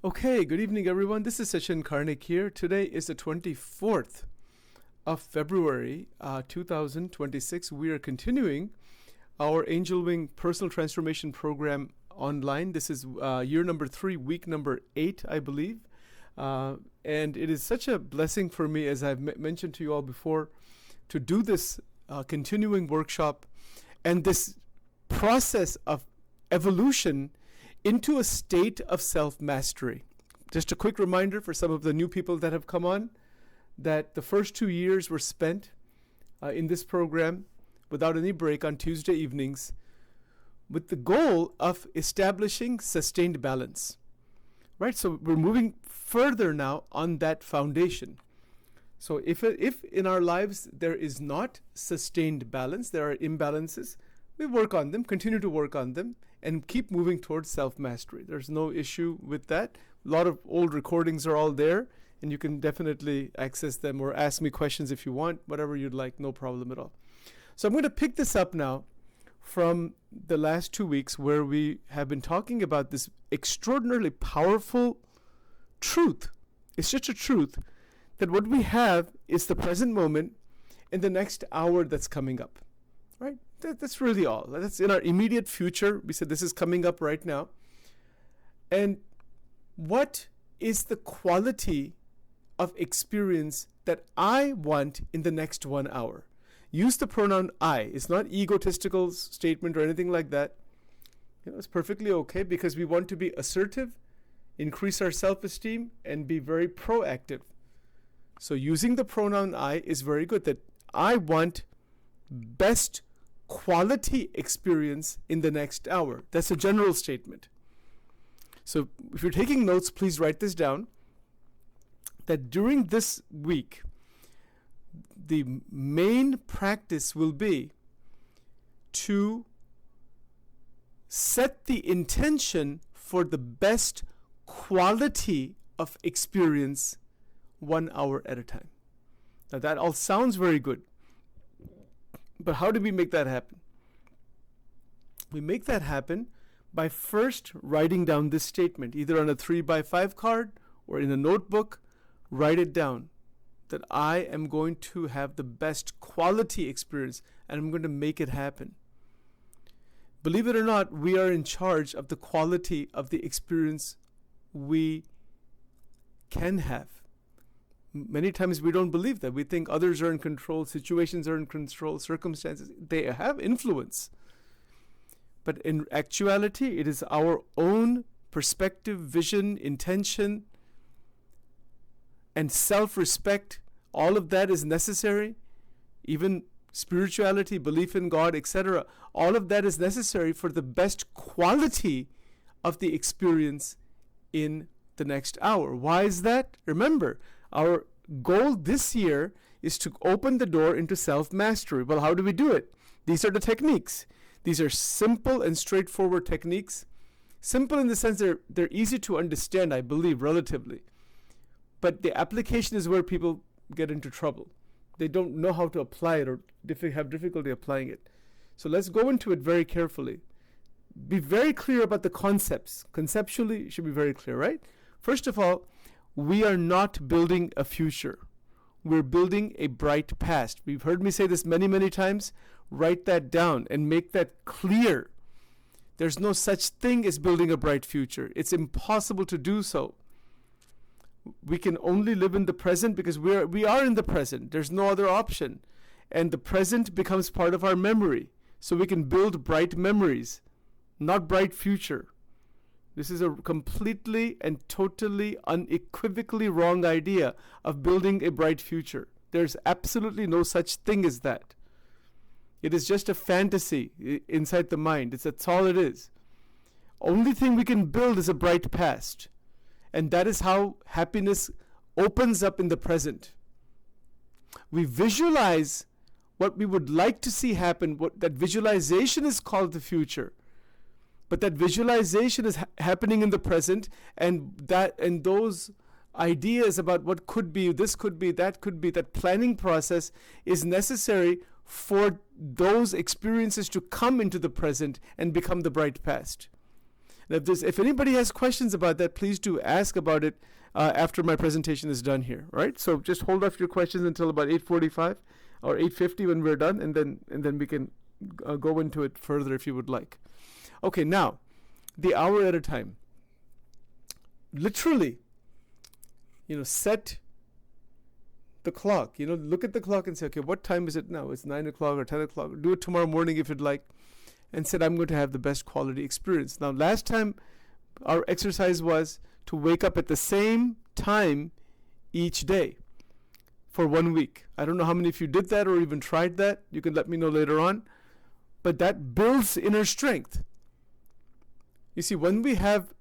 Okay, good evening, everyone. This is Sachin Karnik here. Today is the 24th of February, 2026. We are continuing our Angel Wing Personal Transformation Program online. This is year number 3, week number 8, I believe. And it is such a blessing for me, as I've mentioned to you all before, to do this continuing workshop and this process of evolution into a state of self-mastery. Just a quick reminder for some of the new people that have come on, that the first 2 years were spent in this program without any break on Tuesday evenings with the goal of establishing sustained balance. Right? So we're moving further now on that foundation. So if in our lives there is not sustained balance, there are imbalances, we work on them, continue to work on them, and keep moving towards self-mastery. There's no issue with that. A lot of old recordings are all there, and you can definitely access them or ask me questions if you want, whatever you'd like, no problem at all. So I'm going to pick this up now from the last 2 weeks where we have been talking about this extraordinarily powerful truth. It's such a truth that what we have is the present moment and the next hour that's coming up. Right? That's really all. That's in our immediate future. We said this is coming up right now. And what is the quality of experience that I want in the next 1 hour? Use the pronoun I. It's not egotistical statement or anything like that. It's perfectly okay because we want to be assertive, increase our self-esteem, and be very proactive. So using the pronoun I is very good. That I want best quality experience in the next hour. That's a general statement. So if you're taking notes, please write this down. That during this week, the main practice will be to set the intention for the best quality of experience 1 hour at a time. Now that all sounds very good. But how do we make that happen? We make that happen by first writing down this statement, either on a 3x5 card or in a notebook. Write it down that I am going to have the best quality experience and I'm going to make it happen. Believe it or not, we are in charge of the quality of the experience we can have. Many times we don't believe that. We think others are in control, situations are in control, circumstances, they have influence. But in actuality, it is our own perspective, vision, intention, and self-respect. All of that is necessary. Even spirituality, belief in God, etc. All of that is necessary for the best quality of the experience in the next hour. Why is that? Remember, our goal this year is to open the door into self-mastery. Well, how do we do it? These are the techniques. These are simple and straightforward techniques. Simple in the sense they're easy to understand, I believe, relatively. But the application is where people get into trouble. They don't know how to apply it or have difficulty applying it. So let's go into it very carefully. Be very clear about the concepts. Conceptually, it should be very clear, right? First of all, we are not building a future. We're building a bright past. We've heard me say this many, many times. Write that down and make that clear. There's no such thing as building a bright future. It's impossible to do so. We can only live in the present because we are in the present. There's no other option. And the present becomes part of our memory. So we can build bright memories, not bright future. This is a completely and totally unequivocally wrong idea of building a bright future. There's absolutely no such thing as that. It is just a fantasy inside the mind. That's all it is. Only thing we can build is a bright past. And that is how happiness opens up in the present. We visualize what we would like to see happen. That visualization is called the future. But that visualization is happening in the present, and those ideas about what could be, this could be, that planning process is necessary for those experiences to come into the present and become the bright past. And if anybody has questions about that, please do ask about it after my presentation is done here. Right? So just hold off your questions until about 8:45 or 8:50 when we're done, and then we can go into it further if you would like. Okay, now the hour at a time. Literally, set the clock. Look at the clock and say, okay, what time is it now? It's 9 o'clock or 10 o'clock. Do it tomorrow morning if you'd like, and said, I'm going to have the best quality experience. Now, last time our exercise was to wake up at the same time each day for 1 week. I don't know how many of you did that or even tried that. You can let me know later on. But that builds inner strength. You see, when we have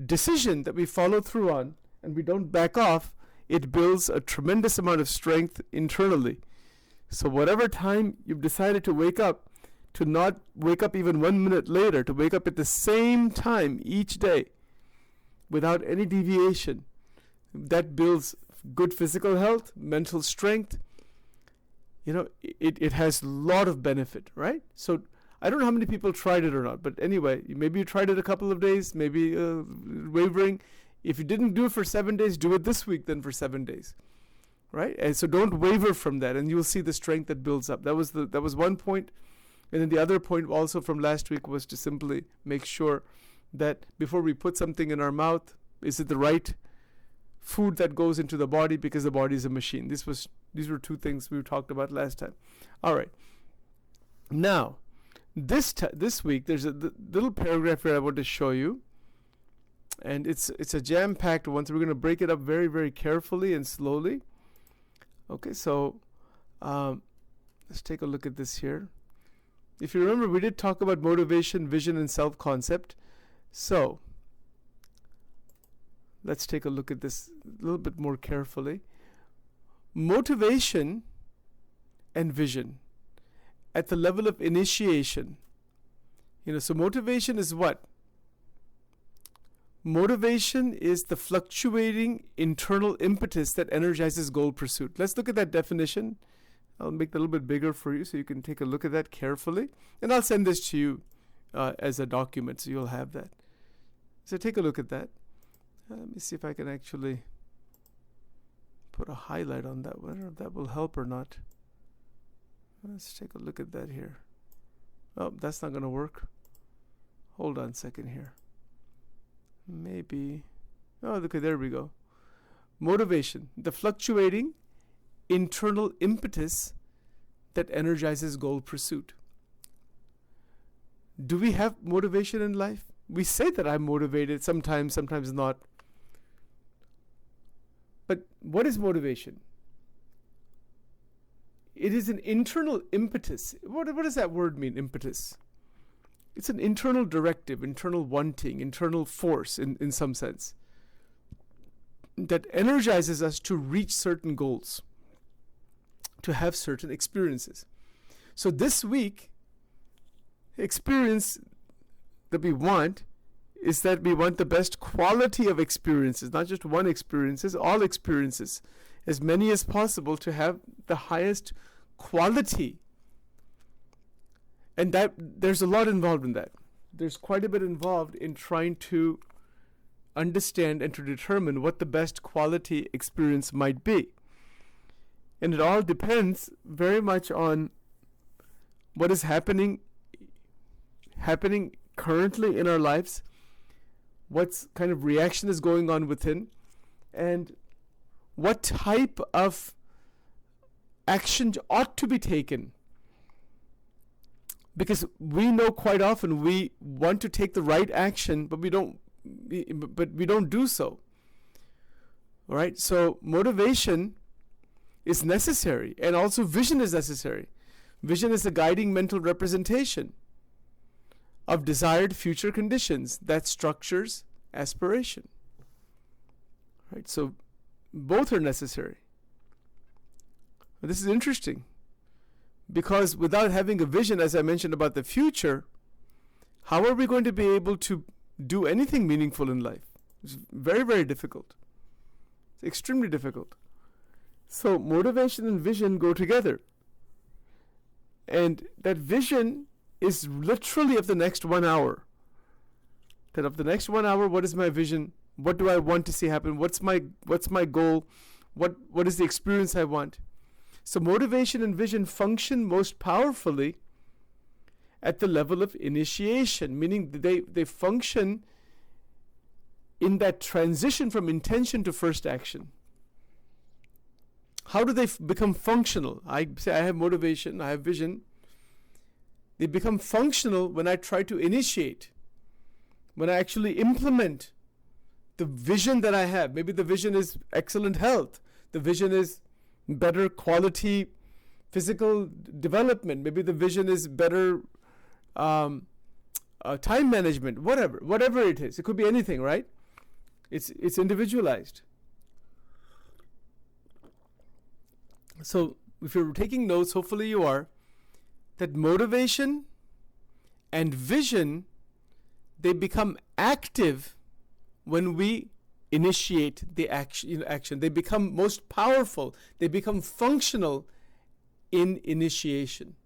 decision that we follow through on and we don't back off, it builds a tremendous amount of strength internally. So whatever time you've decided to wake up, to not wake up even 1 minute later, to wake up at the same time each day without any deviation, that builds good physical health, mental strength. It has a lot of benefit, right? So I don't know how many people tried it or not, but anyway, maybe you tried it a couple of days, maybe wavering. If you didn't do it for 7 days, do it this week then for 7 days, right? And so don't waver from that, and you'll see the strength that builds up. That was one point, and then the other point also from last week was to simply make sure that before we put something in our mouth, is it the right food that goes into the body, because the body is a machine. These were two things we talked about last time. All right. Now, this week there's a little paragraph here I want to show you, and it's a jam-packed one, so we're going to break it up very, very carefully and slowly. Okay, so let's take a look at this here. If you remember, we did talk about motivation, vision, and self-concept. So let's take a look at this a little bit more carefully. Motivation and vision at the level of initiation. So motivation is what? Motivation is the fluctuating internal impetus that energizes goal pursuit. Let's look at that definition. I'll make that a little bit bigger for you so you can take a look at that carefully. And I'll send this to you as a document so you'll have that. So take a look at that. Let me see if I can actually put a highlight on that. Whether if that will help or not. Let's take a look at that here. Oh, that's not going to work. Hold on a second here. Maybe. Oh, okay, there we go. Motivation, the fluctuating internal impetus that energizes goal pursuit. Do we have motivation in life? We say that I'm motivated sometimes, sometimes not. But what is motivation? It is an internal impetus. What does that word mean, impetus? It's an internal directive, internal wanting, internal force in some sense that energizes us to reach certain goals, to have certain experiences. So this week, experience that we want is that we want the best quality of experiences, not just one experiences, all experiences, as many as possible, to have the highest quality. And that there's a lot involved in that. There's quite a bit involved in trying to understand and to determine what the best quality experience might be. And it all depends very much on what is happening currently in our lives, what kind of reaction is going on within, and what type of action ought to be taken. Because we know quite often we want to take the right action, but we don't do so. All right? So motivation is necessary, and also vision is necessary. Vision is a guiding mental representation of desired future conditions that structures aspiration. Right? So both are necessary. This is interesting, because without having a vision, as I mentioned about the future, how are we going to be able to do anything meaningful in life? It's very, very difficult. It's extremely difficult. So motivation and vision go together. And that vision is literally of the next 1 hour. That of the next 1 hour, what is my vision? What do I want to see happen? What's my goal? What is the experience I want? So motivation and vision function most powerfully at the level of initiation, meaning they function in that transition from intention to first action. How do they become functional? I say I have motivation, I have vision. They become functional when I try to initiate, when I actually implement the vision that I have. Maybe the vision is excellent health. The vision is better quality physical development. Maybe the vision is better time management. Whatever it is. It could be anything, right? It's individualized. So if you're taking notes, hopefully you are, that motivation and vision, they become active when we initiate the action. They become most powerful. They become functional in initiation.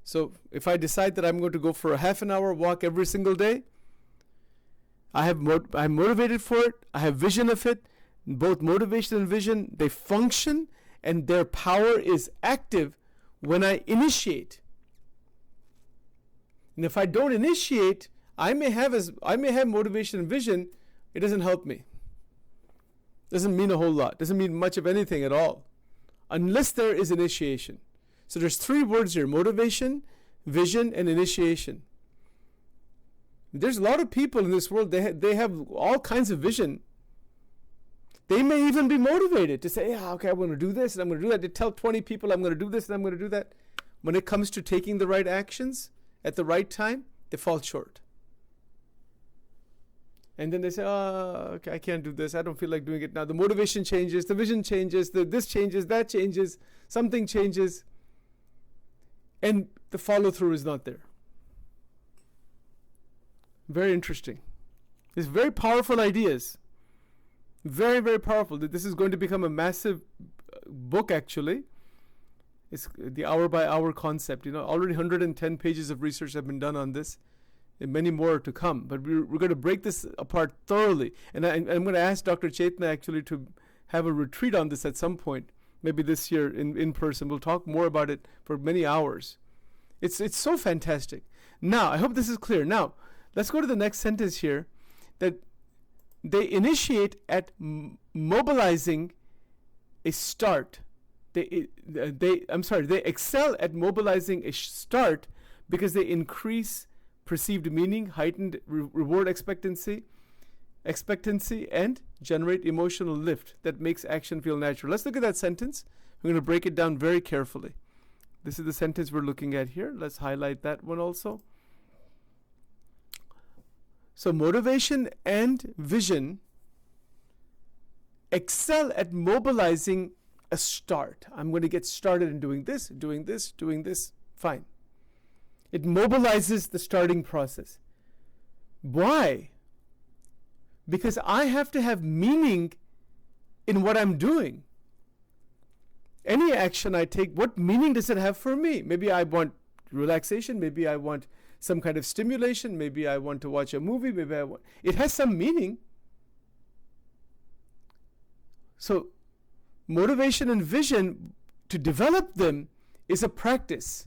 So if I decide that I'm going to go for a half an hour walk every single day, I'm motivated for it. I have vision of it. Both motivation and vision, they function, and their power is active when I initiate. And if I don't initiate, I may have motivation and vision. It doesn't help me. Doesn't mean a whole lot. Doesn't mean much of anything at all, unless there is initiation. So there's 3 words here: motivation, vision, and initiation. There's a lot of people in this world, they have all kinds of vision. They may even be motivated to say, yeah, okay, I'm going to do this and I'm going to do that. They tell 20 people I'm going to do this and I'm going to do that. When it comes to taking the right actions at the right time, they fall short. And then they say, oh, okay, I can't do this. I don't feel like doing it now. The motivation changes, the vision changes, this changes, that changes, something changes. And the follow-through is not there. Very interesting. It's very powerful ideas. Very, very powerful. This is going to become a massive book, actually. It's the hour-by-hour concept. Already 110 pages of research have been done on this, and many more to come. But we're going to break this apart thoroughly. And I'm going to ask Dr. Chaitanya actually to have a retreat on this at some point, maybe this year in person. We'll talk more about it for many hours. It's so fantastic. Now, I hope this is clear. Now, let's go to the next sentence here, that they initiate at mobilizing a start. They excel at mobilizing a start because they increase perceived meaning, heightened reward expectancy, and generate emotional lift that makes action feel natural. Let's look at that sentence. We're going to break it down very carefully. This is the sentence we're looking at here. Let's highlight that one also. So motivation and vision excel at mobilizing a start. I'm going to get started in doing this. Fine. It mobilizes the starting process. Why? Because I have to have meaning in what I'm doing. Any action I take, what meaning does it have for me? Maybe I want relaxation. Maybe I want some kind of stimulation. Maybe I want to watch a movie. It has some meaning. So motivation and vision, to develop them, is a practice.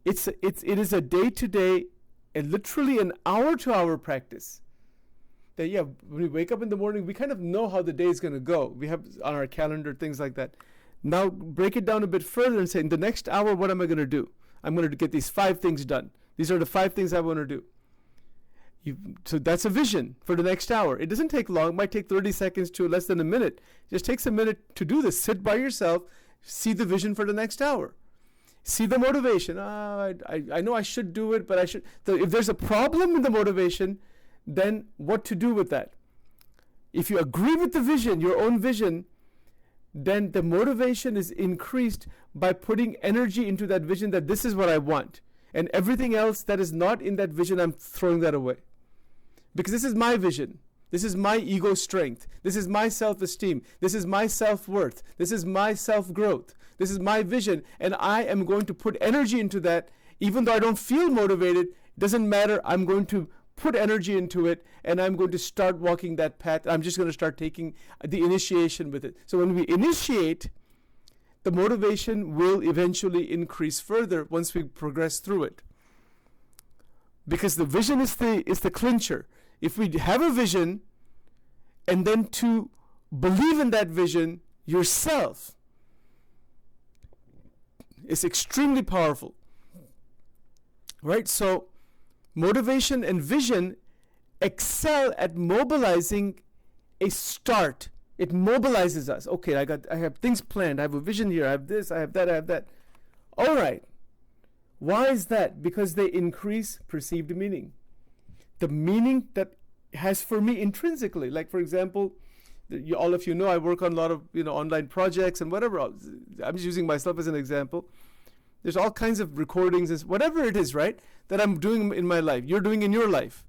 It is a day-to-day, and literally an hour-to-hour practice. That when we wake up in the morning, we kind of know how the day is going to go. We have on our calendar things like that. Now break it down a bit further and say, in the next hour, what am I going to do? I'm going to get these 5 things done. These are the 5 things I want to do. So that's a vision for the next hour. It doesn't take long. It might take 30 seconds to less than a minute. It just takes a minute to do this. Sit by yourself. See the vision for the next hour. See the motivation. I know I should do it, but I should. So if there's a problem in the motivation, then what to do with that? If you agree with the vision, your own vision, then the motivation is increased by putting energy into that vision, that this is what I want. And everything else that is not in that vision, I'm throwing that away. Because this is my vision. This is my ego strength. This is my self-esteem. This is my self-worth. This is my self-growth. This is my vision. And I am going to put energy into that. Even though I don't feel motivated, Doesn't matter. I'm going to put energy into it, and I'm going to start walking that path. I'm just going to start taking the initiation with it. So when we initiate, the motivation will eventually increase further once we progress through it. Because the vision is the clincher. If we have a vision, and then to believe in that vision yourself, is extremely powerful. Right? So motivation and vision excel at mobilizing a start. It mobilizes us. Okay, I have things planned. I have a vision here. I have this, I have that, I have that. All right. Why is that? Because they increase perceived meaning. The meaning that has for me intrinsically. Like, for example, all of you know I work on a lot of online projects and whatever. I'm just using myself as an example. There's all kinds of recordings, whatever it is, right, that I'm doing in my life, you're doing in your life.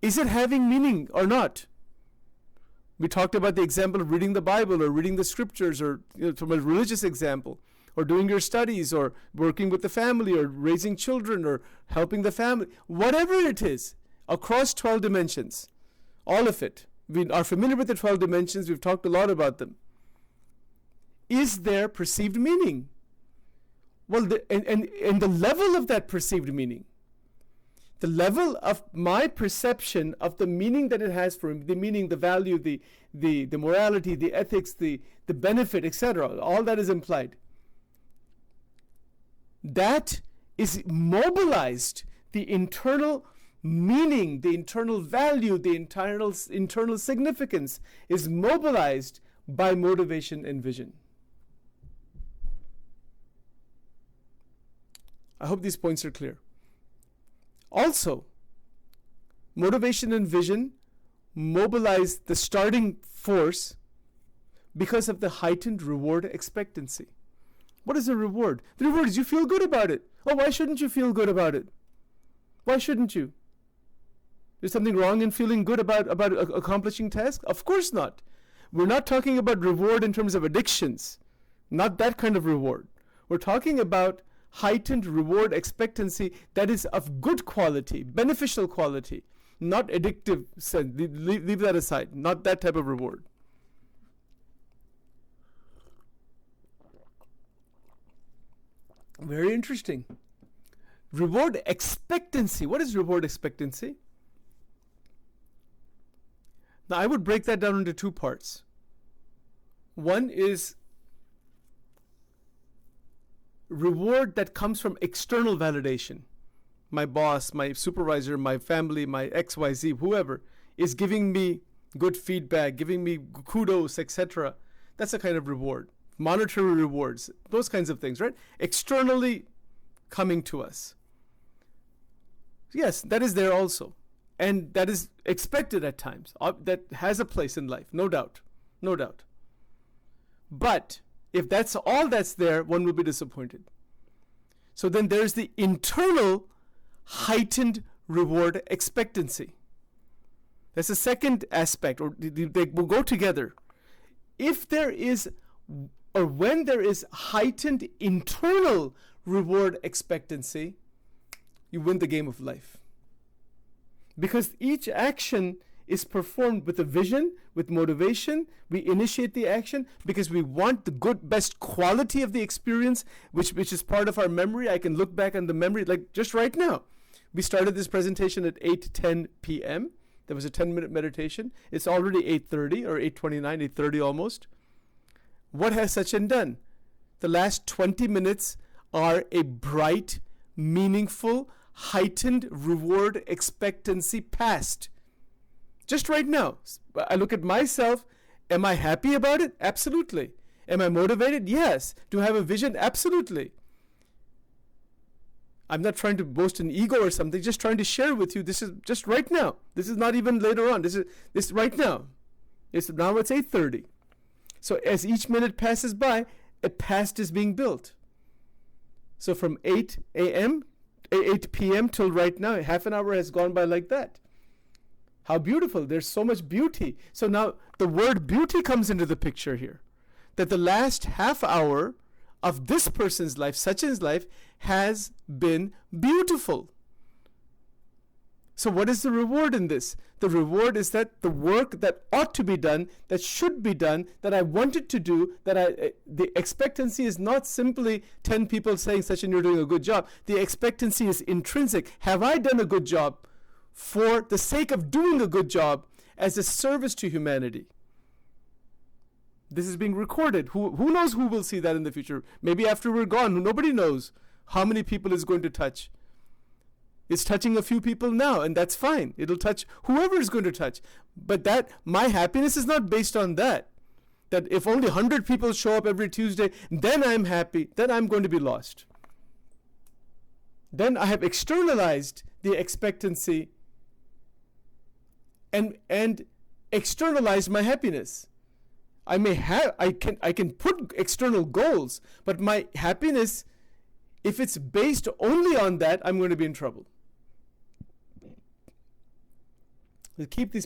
Is it having meaning or not? We talked about the example of reading the Bible or reading the scriptures, or from a religious example, or doing your studies, or working with the family, or raising children, or helping the family. Whatever it is, across 12 dimensions, all of it. We are familiar with the 12 dimensions. We've talked a lot about them. Is there perceived meaning? Well, and the level of that perceived meaning, the level of my perception of the meaning that it has for me, the meaning, the value, the morality, the ethics, the benefit, etc., all that is implied. That is mobilized, the internal meaning, the internal value, the internal significance is mobilized by motivation and vision. I hope these points are clear. Also, motivation and vision mobilize the starting force because of the heightened reward expectancy. What is the reward? The reward is you feel good about it. Oh, why shouldn't you feel good about it? Why shouldn't you? Is something wrong in feeling good about accomplishing tasks? Of course not. We're not talking about reward in terms of addictions. Not that kind of reward. We're talking about heightened reward expectancy that is of good quality, beneficial quality, not addictive. Leave that aside. Not that type of reward. Very interesting. Reward expectancy. What is reward expectancy? Now, I would break that down into two parts. One is reward that comes from external validation. My boss, my supervisor, my family, my XYZ, whoever is giving me good feedback, giving me kudos, etc. That's a kind of reward. Monetary rewards, those kinds of things, right? Externally coming to us. Yes, that is there also. And that is expected at times. That has a place in life, no doubt. No doubt. But if that's all that's there, one will be disappointed. So then there's the internal heightened reward expectancy. That's the second aspect, or they will go together. If there is, or when there is heightened internal reward expectancy, you win the game of life. Because each action is performed with a vision, with motivation. We initiate the action because we want the good, best quality of the experience, which is part of our memory. I can look back on the memory, like just right now. We started this presentation at 8:10 p.m. There was a 10-minute meditation. It's already 8:30 or 8:29, 8:30 almost. What has Sachin done? The last 20 minutes are a bright, meaningful, heightened reward expectancy past. Just right now. I look at myself. Am I happy about it? Absolutely. Am I motivated? Yes. Do I have a vision? Absolutely. I'm not trying to boast an ego or something, just trying to share with you. This is just right now. This is not even later on. This is right now. Now it's 8:30. So as each minute passes by, a past is being built. So from 8 p.m. till right now, half an hour has gone by like that. How beautiful. There's so much beauty. So now the word beauty comes into the picture here. That the last half hour of this person's life, Sachin's life, has been beautiful. So what is the reward in this? The reward is that the work that ought to be done, that should be done, that I wanted to do, the expectancy is not simply 10 people saying, Sachin, you're doing a good job. The expectancy is intrinsic. Have I done a good job for the sake of doing a good job as a service to humanity? This is being recorded. Who knows who will see that in the future? Maybe after we're gone, nobody knows how many people it's going to touch. It's touching a few people now, and that's fine. It'll touch whoever is going to touch. But that my happiness is not based on that. That if only 100 people show up every Tuesday, then I'm happy. Then I'm going to be lost. Then I have externalized the expectancy and externalized my happiness. I can put external goals, but my happiness, if it's based only on that, I'm going to be in trouble.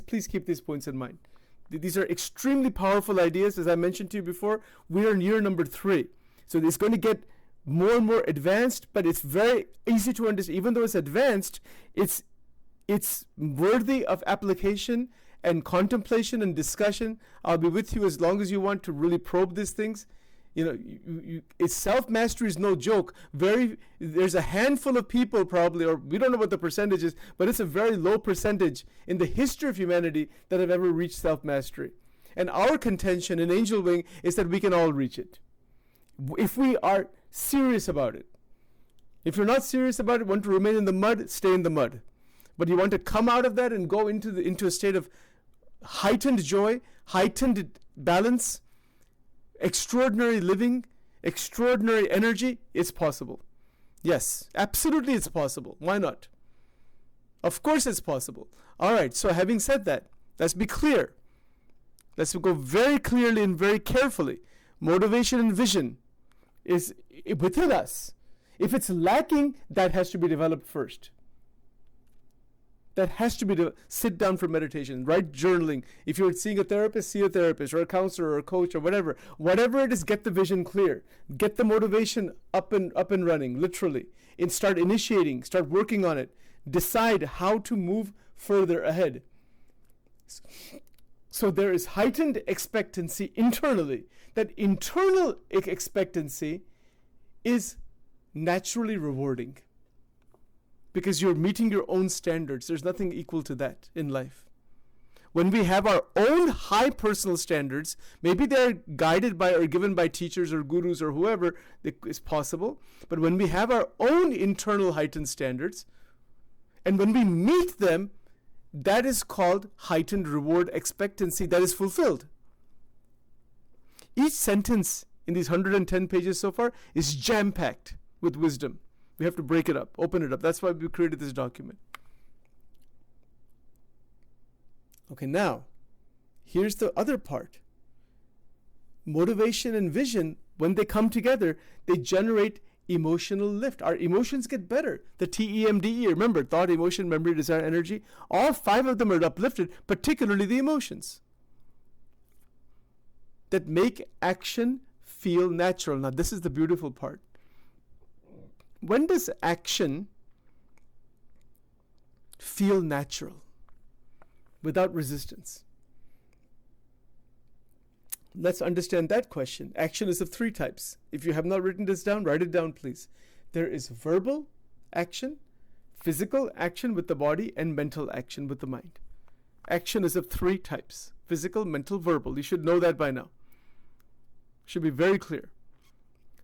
Please keep these points in mind. These are extremely powerful ideas. As I mentioned to you before, we are in year number 3. So it's going to get more and more advanced, but it's very easy to understand. Even though it's advanced, it's worthy of application and contemplation and discussion. I'll be with you as long as you want to really probe these things. It's self-mastery is no joke. There's a handful of people probably, or we don't know what the percentage is, but it's a very low percentage in the history of humanity that have ever reached self-mastery. And our contention in Angel Wing is that we can all reach it, if we are serious about it. If you're not serious about it, want to remain in the mud, stay in the mud. But you want to come out of that and go into a state of heightened joy, heightened balance, extraordinary living, extraordinary energy, it's possible. Yes, absolutely it's possible. Why not? Of course it's possible. All right, so having said that, let's be clear. Let's go very clearly and very carefully. Motivation and vision is within us. If it's lacking, that has to be developed first. That has to be sit down for meditation, write journaling. If you're seeing a therapist, see a therapist or a counselor or a coach or whatever. Whatever it is, get the vision clear. Get the motivation up and running, literally. And start initiating, start working on it. Decide how to move further ahead. So there is heightened expectancy internally. That internal expectancy is naturally rewarding, because you're meeting your own standards. There's nothing equal to that in life. When we have our own high personal standards, maybe they're guided by or given by teachers or gurus or whoever is possible, but when we have our own internal heightened standards, and when we meet them, that is called heightened reward expectancy that is fulfilled. Each sentence in these 110 pages so far is jam-packed with wisdom. We have to break it up, open it up. That's why we created this document. Okay, now, here's the other part. Motivation and vision, when they come together, they generate emotional lift. Our emotions get better. The TEMDE, remember, thought, emotion, memory, desire, energy, all 5 of them are uplifted, particularly the emotions that make action feel natural. Now, this is the beautiful part. When does action feel natural without resistance? Let's understand that question. Action is of 3 types. If you have not written this down, write it down, please. There is verbal action, physical action with the body, and mental action with the mind. Action is of 3 types: physical, mental, verbal. You should know that by now. Should be very clear.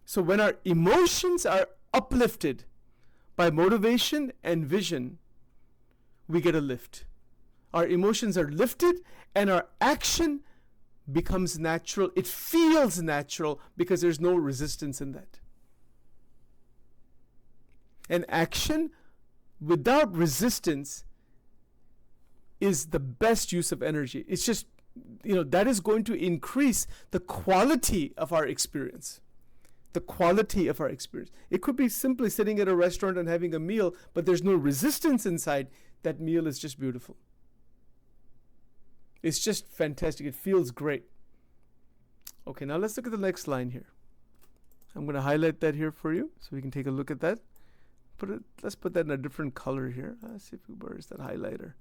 So when our emotions are uplifted by motivation and vision, we get a lift. Our emotions are lifted and our action becomes natural. It feels natural because there's no resistance in that. And action without resistance is the best use of energy. It's just, that is going to increase the quality of our experience. The quality of our experience. It could be simply sitting at a restaurant and having a meal, but there's no resistance inside. That meal is just beautiful. It's just fantastic. It feels great. Okay, now let's look at the next line here. I'm going to highlight that here for you so we can take a look at that. let's put that in a different color here. Let's see where is that highlighter.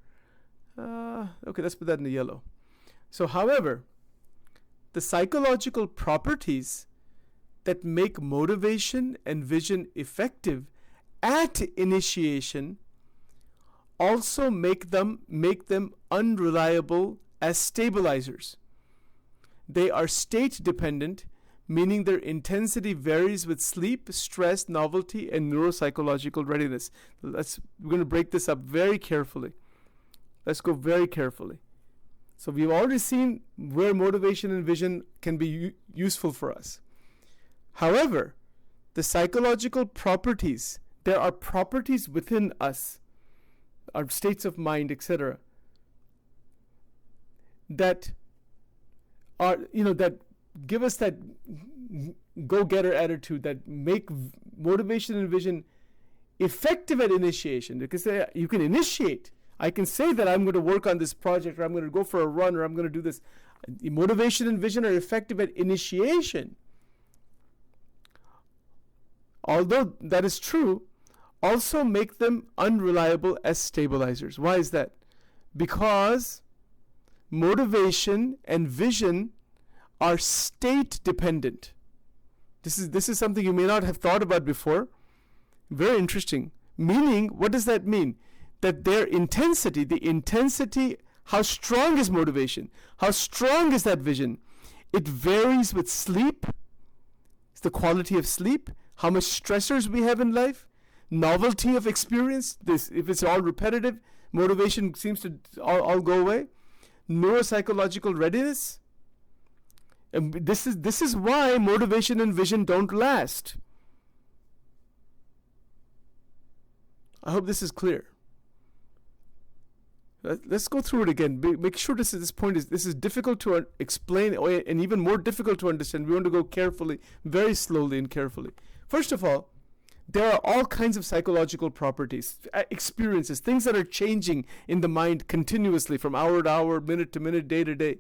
Okay, let's put that in the yellow. So, however, the psychological properties that make motivation and vision effective at initiation also make them unreliable as stabilizers. They are state dependent, meaning their intensity varies with sleep, stress, novelty, and neuropsychological readiness. We're going to break this up very carefully. Let's go very carefully. So we've already seen where motivation and vision can be useful for us. However, the psychological properties, there are properties within us, our states of mind, etc., that are, that give us that go-getter attitude, that make motivation and vision effective at initiation. Because you can initiate. I can say that I'm going to work on this project, or I'm going to go for a run, or I'm going to do this. Motivation and vision are effective at initiation. Although that is true, also make them unreliable as stabilizers. Why is that? Because motivation and vision are state dependent. This is something you may not have thought about before. Very interesting. Meaning, what does that mean? That their intensity, how strong is motivation? How strong is that vision? It varies with sleep. It's the quality of sleep, how much stressors we have in life, novelty of experience. If it's all repetitive, motivation seems to all go away. Neuropsychological readiness. And this is why motivation and vision don't last. I hope this is clear. Let's go through it again. Make sure this is difficult to explain and even more difficult to understand. We want to go carefully, very slowly and carefully. First of all, there are all kinds of psychological properties, experiences, things that are changing in the mind continuously from hour to hour, minute to minute, day to day.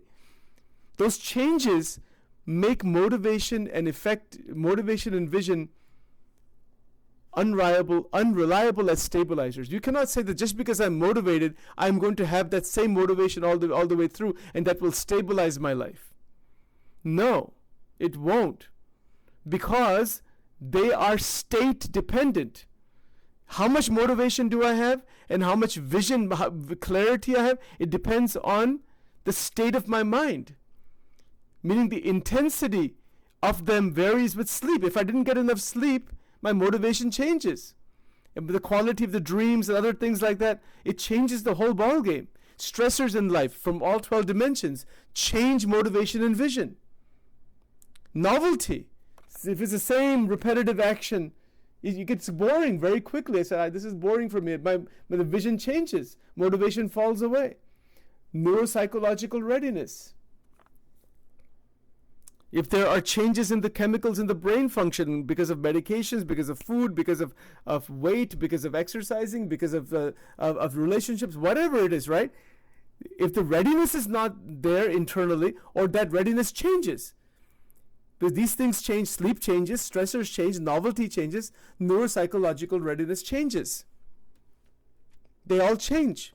Those changes make motivation and vision unreliable as stabilizers. You cannot say that just because I'm motivated, I'm going to have that same motivation all the way through, and that will stabilize my life. No, it won't, because they are state dependent. How much motivation do I have, and how much vision, clarity I have? It depends on the state of my mind. Meaning the intensity of them varies with sleep. If I didn't get enough sleep, my motivation changes. And the quality of the dreams and other things like that, it changes the whole ball game. Stressors in life from all 12 dimensions change motivation and vision. Novelty. If it's the same repetitive action, it gets boring very quickly. I said, this is boring for me. The vision changes. Motivation falls away. Neuropsychological readiness. If there are changes in the chemicals in the brain function because of medications, because of food, because of weight, because of exercising, because of relationships, whatever it is, right? If the readiness is not there internally, or that readiness changes, because these things change, sleep changes, stressors change, novelty changes, neuropsychological readiness changes. They all change.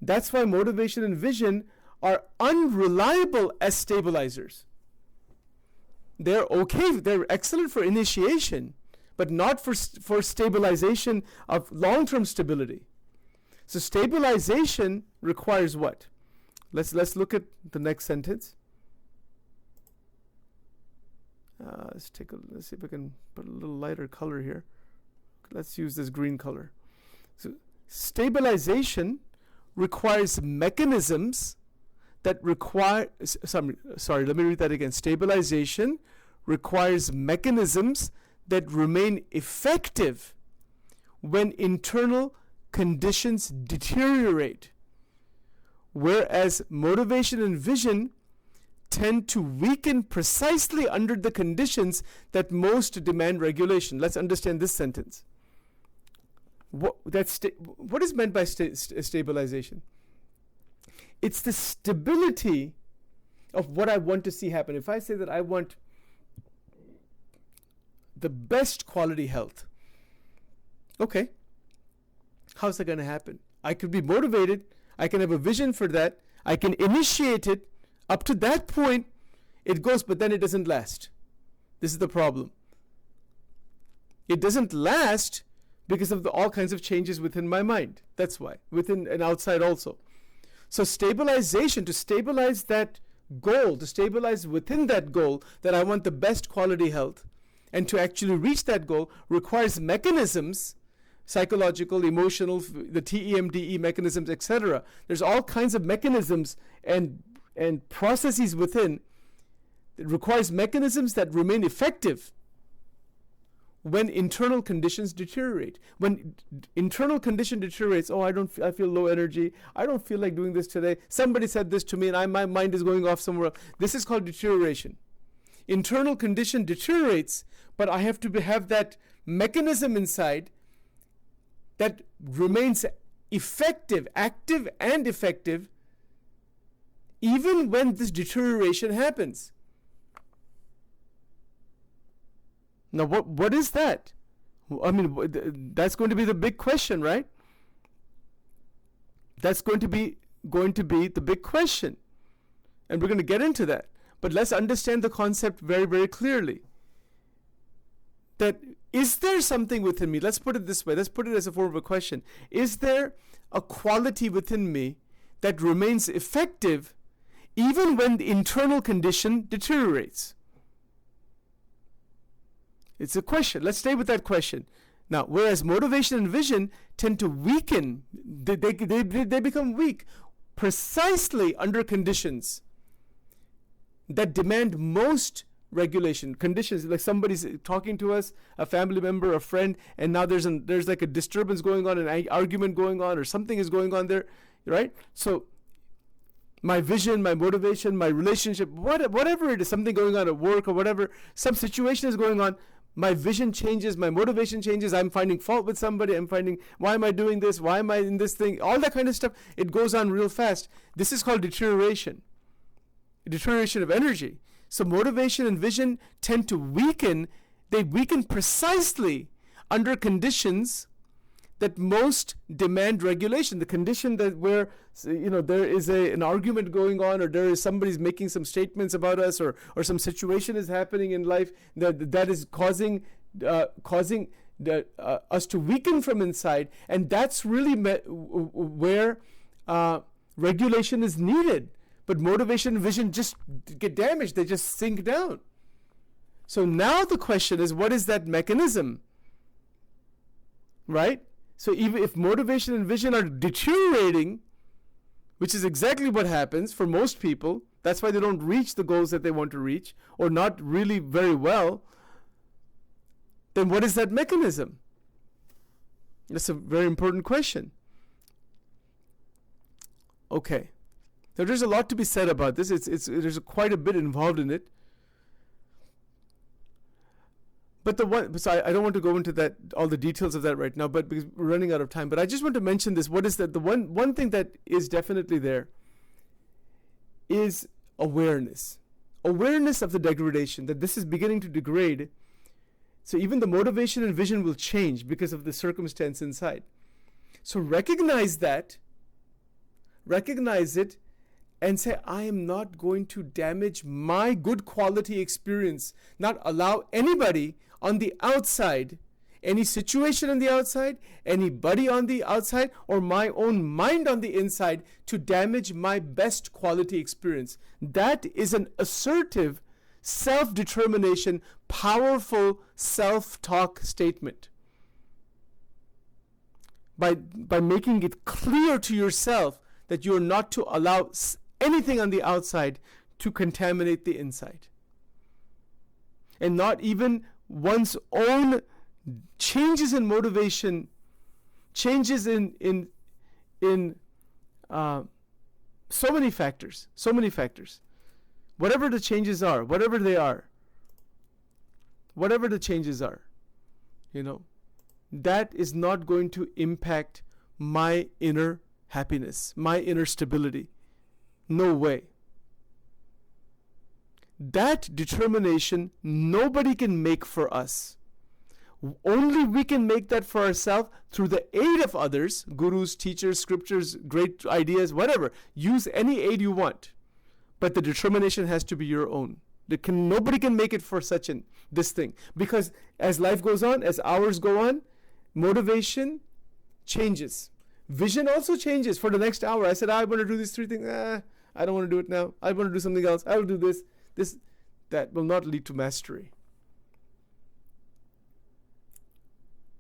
That's why motivation and vision are unreliable as stabilizers. They're okay, they're excellent for initiation, but not for stabilization of long-term stability. So stabilization requires what? Let's look at the next sentence. Let's see if I can put a little lighter color here. Let's use this green color. So stabilization requires mechanisms that require, sorry, let me read that again. Stabilization requires mechanisms that remain effective when internal conditions deteriorate, whereas motivation and vision tend to weaken precisely under the conditions that most demand regulation. Let's understand this sentence. What is meant by stabilization? It's the stability of what I want to see happen. If I say that I want the best quality health, Okay, how's that going to happen? I could be motivated. I can have a vision for that. I can initiate it. Up to that point, it goes, but then it doesn't last. This is the problem. It doesn't last because of all kinds of changes within my mind. That's why. Within and outside also. So stabilization, to stabilize that goal, to stabilize within that goal that I want the best quality health, and to actually reach that goal requires mechanisms, psychological, emotional, the TEMDE mechanisms, etc. There's all kinds of mechanisms and processes within. It requires mechanisms that remain effective when internal conditions deteriorate. When internal condition deteriorates, I feel low energy. I don't feel like doing this today. Somebody said this to me and my mind is going off somewhere else. This is called deterioration. Internal condition deteriorates, but I have to have that mechanism inside that remains effective, active and effective, even when this deterioration happens. Now, what is that? I mean, that's going to be the big question, right? That's going to be the big question, and we're going to get into that. But let's understand the concept very, very clearly. That is there something within me? Let's put it this way. Let's put it as a form of a question. Is there a quality within me that remains effective even when the internal condition deteriorates? It's a question. Let's stay with that question. Now, whereas motivation and vision tend to weaken, they become weak precisely under conditions that demand most regulation. Conditions like somebody's talking to us, a family member, a friend, and now there's like a disturbance going on, an argument going on, or something is going on there, right? So my vision, my motivation, my relationship, whatever it is, something going on at work or whatever, some situation is going on, my vision changes, my motivation changes, I'm finding fault with somebody, I'm finding, why am I doing this, why am I in this thing, all that kind of stuff, it goes on real fast. This is called deterioration of energy. So motivation and vision tend to weaken. They weaken precisely under conditions that most demand regulation. The condition that where there is an argument going on, or there is somebody's making some statements about us, or some situation is happening in life that is causing us to weaken from inside, and that's really where regulation is needed. But motivation and vision just get damaged. They just sink down. So now the question is, what is that mechanism? Right? So even if motivation and vision are deteriorating, which is exactly what happens for most people, that's why they don't reach the goals that they want to reach, or not really very well, then what is that mechanism? That's a very important question. Okay. Now, there's a lot to be said about this. There's quite a bit involved in it. But I don't want to go into all the details of that right now, but because we're running out of time. But I just want to mention this. What is that? The one thing that is definitely there is awareness. Awareness of the degradation, that this is beginning to degrade. So even the motivation and vision will change because of the circumstance inside. So recognize that. Recognize it. And say, I am not going to damage my good quality experience, not allow anybody on the outside, any situation on the outside, anybody on the outside, or my own mind on the inside to damage my best quality experience. That is an assertive, self-determination, powerful self-talk statement. By making it clear to yourself that you're not to allow anything on the outside to contaminate the inside. And not even one's own changes in motivation, changes in so many factors. Whatever the changes are, whatever the changes are, that is not going to impact my inner happiness, my inner stability. No way. That determination nobody can make for us. Only we can make that for ourselves through the aid of others, gurus, teachers, scriptures, great ideas, whatever. Use any aid you want. But the determination has to be your own. Nobody can make it for this thing. Because as life goes on, as hours go on, motivation changes. Vision also changes for the next hour. I said, I want to do these 3 things. I don't want to do it now. I want to do something else. I will do this. That will not lead to mastery.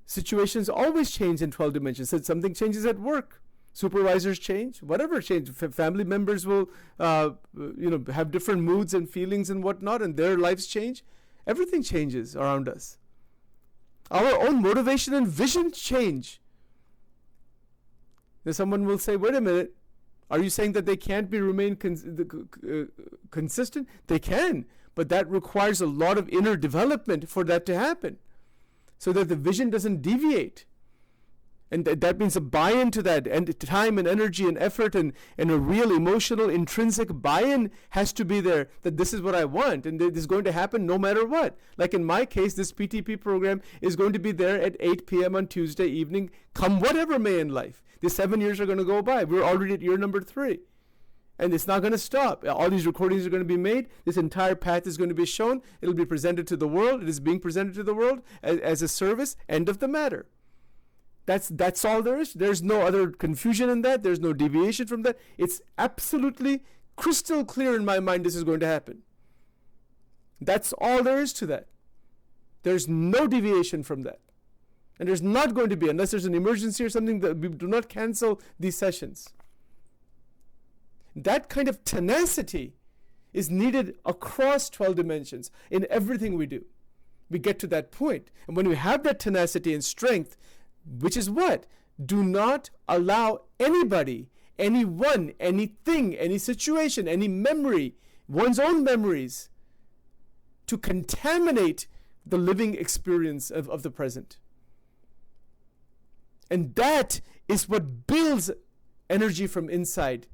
Situations always change in 12 dimensions. So something changes at work. Supervisors change. Whatever change. Family members will have different moods and feelings and whatnot, and their lives change. Everything changes around us. Our own motivation and vision change. Then someone will say, wait a minute, are you saying that they can't remain consistent? They can, but that requires a lot of inner development for that to happen, so that the vision doesn't deviate. And that means a buy-in to that, and time and energy and effort and a real emotional intrinsic buy-in has to be there, that this is what I want and this is going to happen no matter what. Like in my case, this PTP program is going to be there at 8 p.m. on Tuesday evening, come whatever may in life. The 7 years are going to go by. We're already at year number 3. And it's not going to stop. All these recordings are going to be made. This entire path is going to be shown. It'll be presented to the world. It is being presented to the world as a service. End of the matter. That's all there is. There's no other confusion in that. There's no deviation from that. It's absolutely crystal clear in my mind this is going to happen. That's all there is to that. There's no deviation from that. And there's not going to be, unless there's an emergency or something, that we do not cancel these sessions. That kind of tenacity is needed across 12 dimensions in everything we do. We get to that point. And when we have that tenacity and strength, which is what? Do not allow anybody, anyone, anything, any situation, any memory, one's own memories, to contaminate the living experience of the present. And that is what builds energy from inside.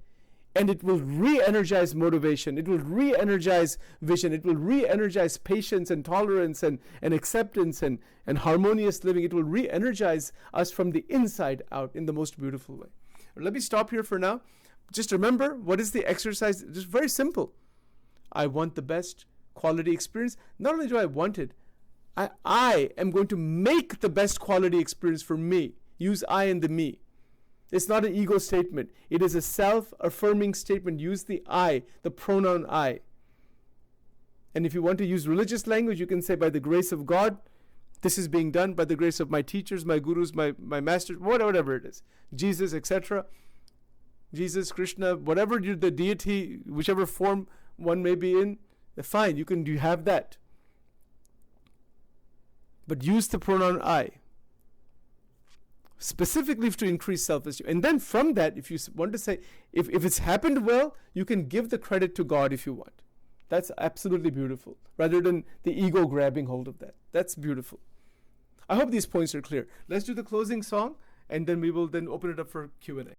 And it will re-energize motivation. It will re-energize vision. It will re-energize patience and tolerance and acceptance and harmonious living. It will re-energize us from the inside out in the most beautiful way. Let me stop here for now. Just remember, what is the exercise? Just very simple. I want the best quality experience. Not only do I want it, I am going to make the best quality experience for me. Use I and the me. It's not an ego statement. It is a self-affirming statement. Use the I, the pronoun I. And if you want to use religious language, you can say, by the grace of God, this is being done. By the grace of my teachers, my gurus, my masters, whatever it is. Jesus, etc. Jesus, Krishna, whatever the deity, whichever form one may be in, fine, you have that. But use the pronoun I. Specifically to increase self-esteem. And then from that, if you want to say, if it's happened well, you can give the credit to God if you want. That's absolutely beautiful, rather than the ego grabbing hold of that. That's beautiful. I hope these points are clear. Let's do the closing song, and then we will then open it up for Q&A.